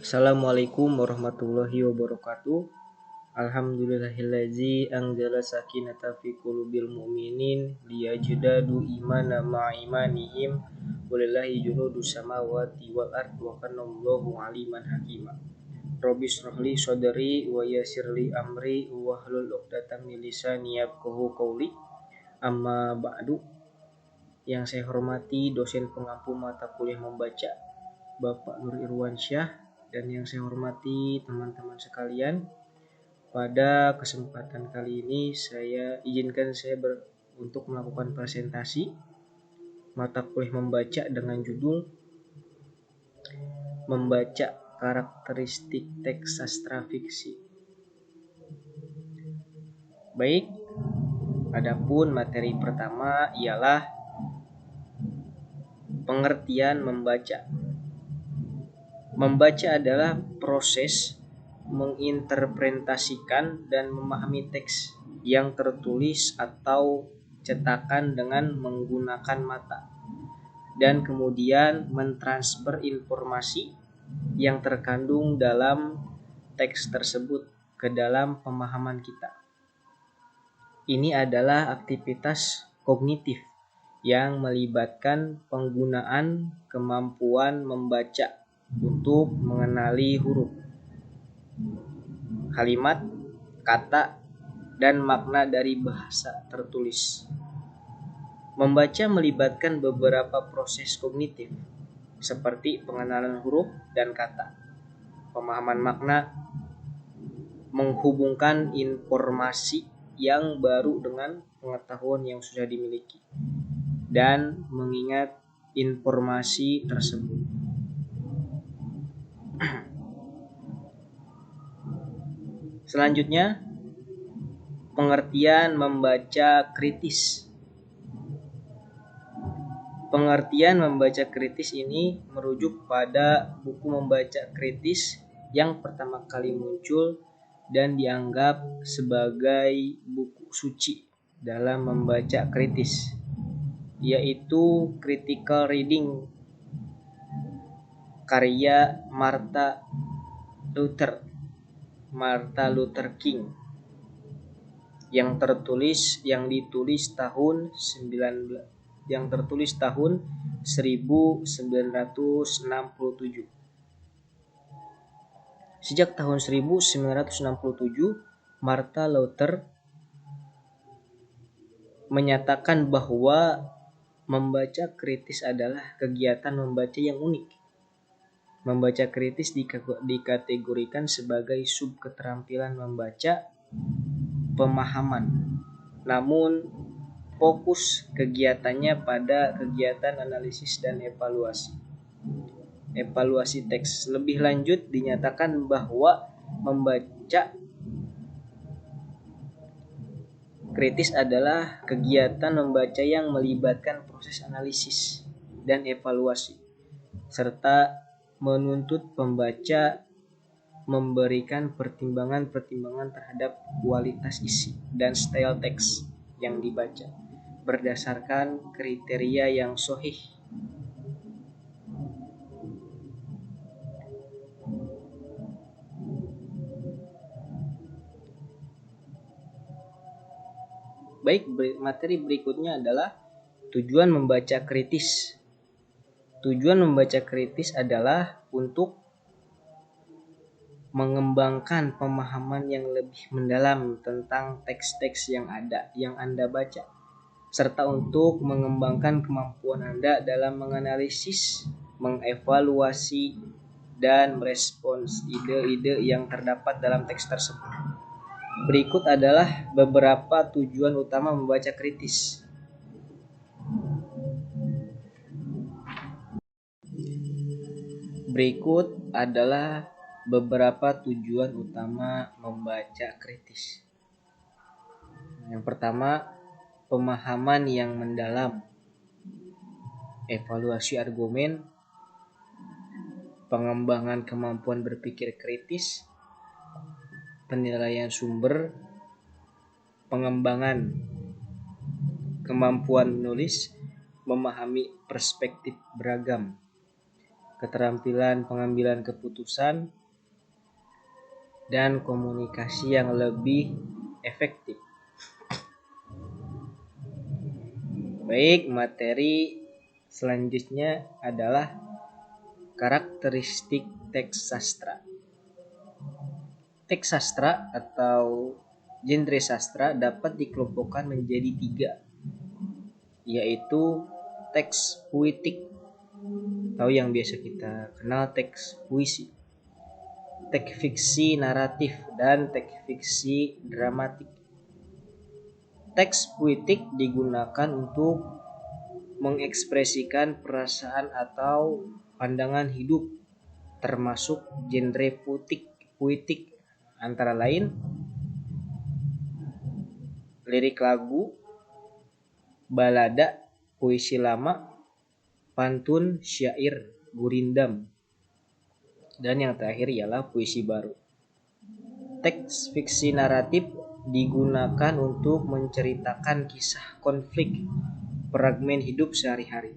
Assalamualaikum warahmatullahi wabarakatuh. Alhamdulillahillazi anzala sakinata fi qulubil mu'minin liyajdadu imana ma'a imanihim walillahi junudus samawati wal ard wa kanallahu aliman hakima. Rabbi shrahli sadri wa yassirli amri wa hlul 'uqdatam min lisani yafqahu qawli. Amma ba'du. Yang saya hormati dosen pengampu mata kuliah membaca Bapak Nur Irwansyah, dan yang saya hormati teman-teman sekalian, pada kesempatan kali ini saya untuk melakukan presentasi mata kuliah membaca dengan judul Membaca Karakteristik Teks Sastra Fiksi. Baik, adapun materi pertama ialah pengertian membaca. Membaca adalah proses menginterpretasikan dan memahami teks yang tertulis atau cetakan dengan menggunakan mata, dan kemudian mentransfer informasi yang terkandung dalam teks tersebut ke dalam pemahaman kita. Ini adalah aktivitas kognitif yang melibatkan penggunaan kemampuan membaca untuk mengenali huruf, kalimat, kata, dan makna dari bahasa tertulis. Membaca melibatkan beberapa proses kognitif seperti pengenalan huruf dan kata, pemahaman makna, menghubungkan informasi yang baru dengan pengetahuan yang sudah dimiliki, dan mengingat informasi tersebut. Selanjutnya, pengertian membaca kritis. Pengertian membaca kritis ini merujuk pada buku membaca kritis yang pertama kali muncul dan dianggap sebagai buku suci dalam membaca kritis, yaitu Critical Reading karya Martin Luther King yang ditulis tahun 1967. Sejak tahun 1967, Martin Luther menyatakan bahwa membaca kritis adalah kegiatan membaca yang unik. Membaca kritis dikategorikan sebagai subketerampilan membaca pemahaman, namun fokus kegiatannya pada kegiatan analisis dan evaluasi teks. Lebih lanjut, dinyatakan bahwa membaca kritis adalah kegiatan membaca yang melibatkan proses analisis dan evaluasi, serta menuntut pembaca memberikan pertimbangan terhadap kualitas isi dan style teks yang dibaca berdasarkan kriteria yang sahih. Baik, materi berikutnya adalah tujuan membaca kritis. Tujuan membaca kritis adalah untuk mengembangkan pemahaman yang lebih mendalam tentang teks-teks yang Anda baca, serta untuk mengembangkan kemampuan Anda dalam menganalisis, mengevaluasi, dan merespons ide-ide yang terdapat dalam teks tersebut. Berikut adalah beberapa tujuan utama membaca kritis. Berikut adalah beberapa tujuan utama membaca kritis. Yang pertama, pemahaman yang mendalam, evaluasi argumen, pengembangan kemampuan berpikir kritis, penilaian sumber, pengembangan kemampuan menulis, memahami perspektif beragam. keterampilan pengambilan keputusan, dan komunikasi yang lebih efektif. Baik, materi selanjutnya adalah karakteristik teks sastra. Teks sastra atau genre sastra dapat dikelompokkan menjadi 3, yaitu teks puitik atau yang biasa kita kenal teks puisi, teks fiksi naratif, dan teks fiksi dramatik. Teks puitik digunakan untuk mengekspresikan perasaan atau pandangan hidup, termasuk genre puitik antara lain lirik lagu, balada, puisi lama, pantun, syair, gurindam, dan yang terakhir ialah puisi baru. Teks fiksi naratif digunakan untuk menceritakan kisah konflik fragmen hidup sehari-hari.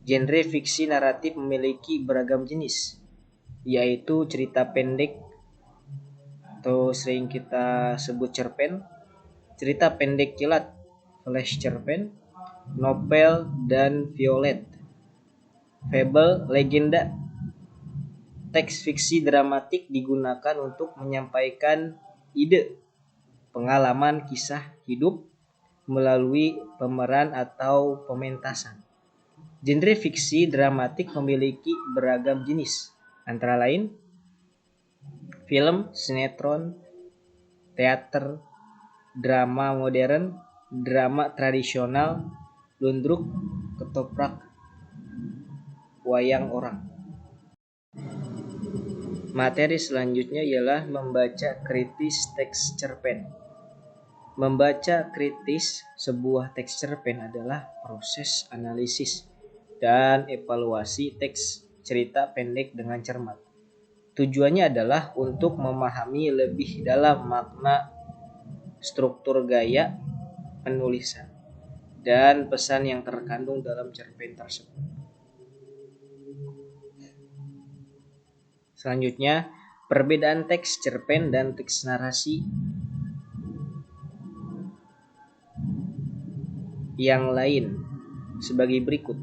Genre fiksi naratif memiliki beragam jenis, yaitu cerita pendek atau sering kita sebut cerpen, cerita pendek kilat, flash cerpen, novel, dan violet, fable, legenda. Teks fiksi dramatik digunakan untuk menyampaikan ide, pengalaman, kisah hidup melalui pemeran atau pementasan. Genre fiksi dramatik memiliki beragam jenis, antara lain film, sinetron, teater, drama modern, drama tradisional, lundruk, ketoprak, wayang orang. Materi selanjutnya ialah membaca kritis teks cerpen. Membaca kritis sebuah teks cerpen adalah proses analisis dan evaluasi teks cerita pendek dengan cermat. Tujuannya adalah untuk memahami lebih dalam makna, struktur gaya penulisan, dan pesan yang terkandung dalam cerpen tersebut. Selanjutnya, perbedaan teks cerpen dan teks narasi yang lain sebagai berikut.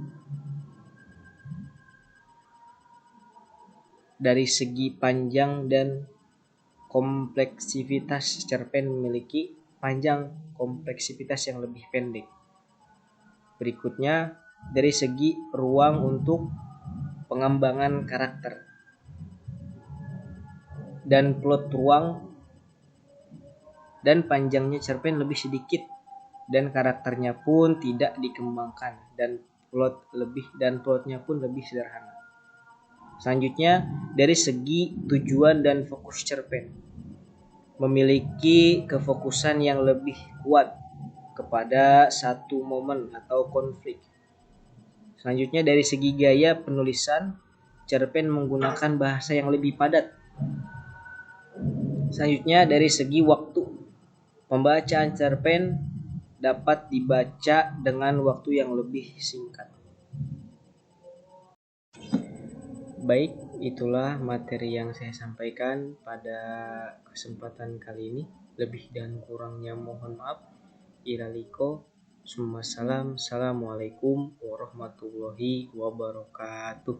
Dari segi panjang dan kompleksitas, cerpen memiliki panjang kompleksitas yang lebih pendek. Berikutnya, dari segi ruang untuk pengembangan karakter dan plot, ruang dan panjangnya cerpen lebih sedikit dan karakternya pun tidak dikembangkan dan plotnya pun lebih sederhana. Selanjutnya, dari segi tujuan dan fokus cerpen memiliki kefokusan yang lebih kuat kepada satu momen atau konflik. Selanjutnya, dari segi gaya penulisan, cerpen menggunakan bahasa yang lebih padat. Selanjutnya, dari segi waktu, pembacaan cerpen dapat dibaca dengan waktu yang lebih singkat. Baik, itulah materi yang saya sampaikan pada kesempatan kali ini. Lebih dan kurangnya mohon maaf. Iraliko, Assalamualaikum warahmatullahi wabarakatuh.